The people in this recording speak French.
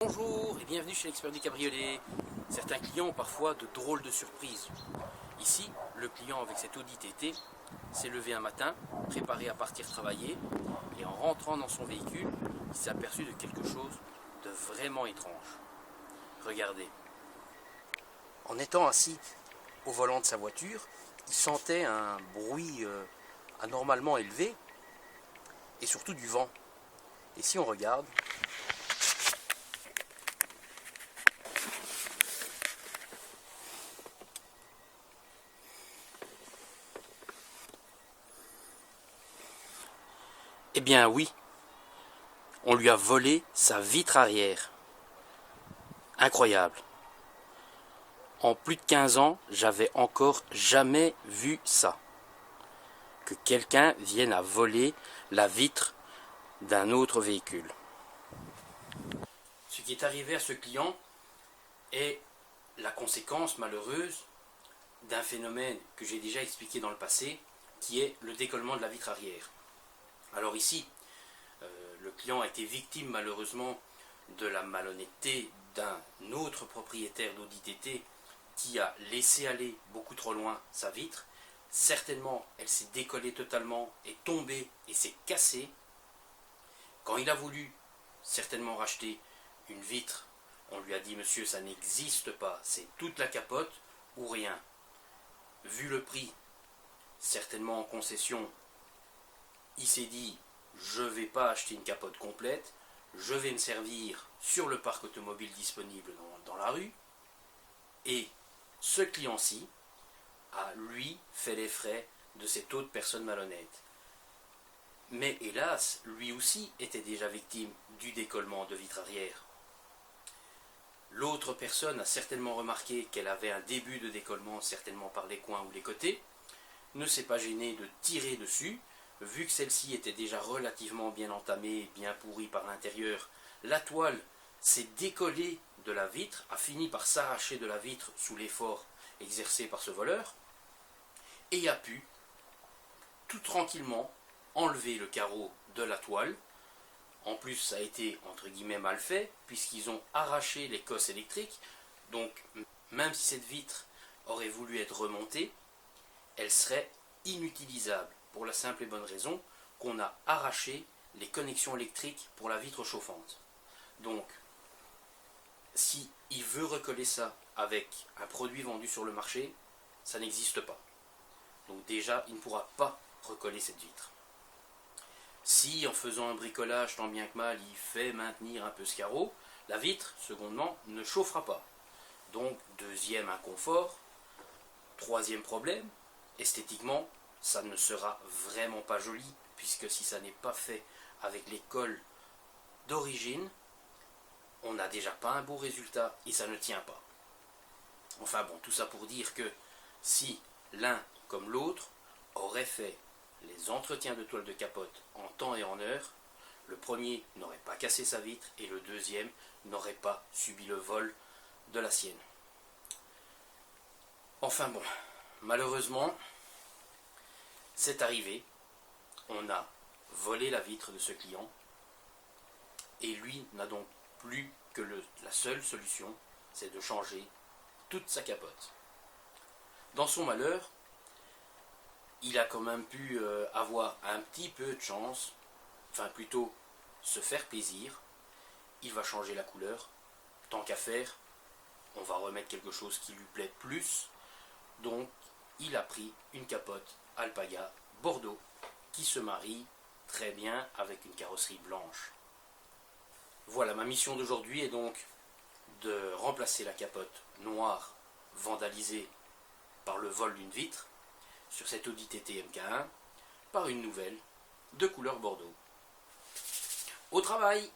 Bonjour et bienvenue chez l'expert du cabriolet. Certains clients ont parfois de drôles de surprises. Ici, le client avec cette Audi TT s'est levé un matin, préparé à partir travailler, et en rentrant dans son véhicule, il s'est aperçu de quelque chose de vraiment étrange. Regardez. En étant assis au volant de sa voiture, il sentait un bruit anormalement élevé et surtout du vent. Et si on regarde, eh bien oui, on lui a volé sa vitre arrière. Incroyable. En plus de 15 ans, j'avais encore jamais vu ça. Que quelqu'un vienne à voler la vitre d'un autre véhicule. Ce qui est arrivé à ce client est la conséquence malheureuse d'un phénomène que j'ai déjà expliqué dans le passé, qui est le décollement de la vitre arrière. Alors ici, le client a été victime malheureusement de la malhonnêteté d'un autre propriétaire d'Audi TT qui a laissé aller beaucoup trop loin sa vitre. Certainement, elle s'est décollée totalement, est tombée et s'est cassée. Quand il a voulu certainement racheter une vitre, on lui a dit « Monsieur, ça n'existe pas, c'est toute la capote ou rien ». Vu le prix, certainement en concession, il s'est dit « Je ne vais pas acheter une capote complète, je vais me servir sur le parc automobile disponible dans la rue ». Et ce client-ci a, lui, fait les frais de cette autre personne malhonnête. Mais hélas, lui aussi était déjà victime du décollement de vitre arrière. L'autre personne a certainement remarqué qu'elle avait un début de décollement, certainement par les coins ou les côtés, ne s'est pas gêné de tirer dessus, vu que celle-ci était déjà relativement bien entamée, bien pourrie par l'intérieur. La toile s'est décollée de la vitre, a fini par s'arracher de la vitre sous l'effort exercé par ce voleur, et a pu tout tranquillement enlever le carreau de la toile. En plus, ça a été entre guillemets mal fait, puisqu'ils ont arraché les cosses électriques. Donc, même si cette vitre aurait voulu être remontée, elle serait inutilisable, pour la simple et bonne raison qu'on a arraché les connexions électriques pour la vitre chauffante. Donc, si il veut recoller ça avec un produit vendu sur le marché, ça n'existe pas. Donc déjà, il ne pourra pas recoller cette vitre. Si, en faisant un bricolage tant bien que mal, il fait maintenir un peu ce carreau, la vitre, secondement, ne chauffera pas. Donc, deuxième inconfort. Troisième problème, esthétiquement, ça ne sera vraiment pas joli, puisque si ça n'est pas fait avec les cols d'origine, on n'a déjà pas un beau résultat et ça ne tient pas. Enfin bon, tout ça pour dire que si l'un comme l'autre aurait fait les entretiens de toile de capote en temps et en heure, le premier n'aurait pas cassé sa vitre et le deuxième n'aurait pas subi le vol de la sienne. Enfin bon, malheureusement, c'est arrivé, on a volé la vitre de ce client et lui n'a donc plus que la seule solution, c'est de changer toute sa capote. Dans son malheur, il a quand même pu avoir un petit peu de chance, enfin plutôt se faire plaisir. Il va changer la couleur, tant qu'à faire, on va remettre quelque chose qui lui plaît plus. Donc il a pris une capote Alpaga Bordeaux qui se marie très bien avec une carrosserie blanche. Voilà, ma mission d'aujourd'hui est donc de remplacer la capote noire vandalisée par le vol d'une vitre sur cette Audi TT MK1 par une nouvelle de couleur Bordeaux. Au travail!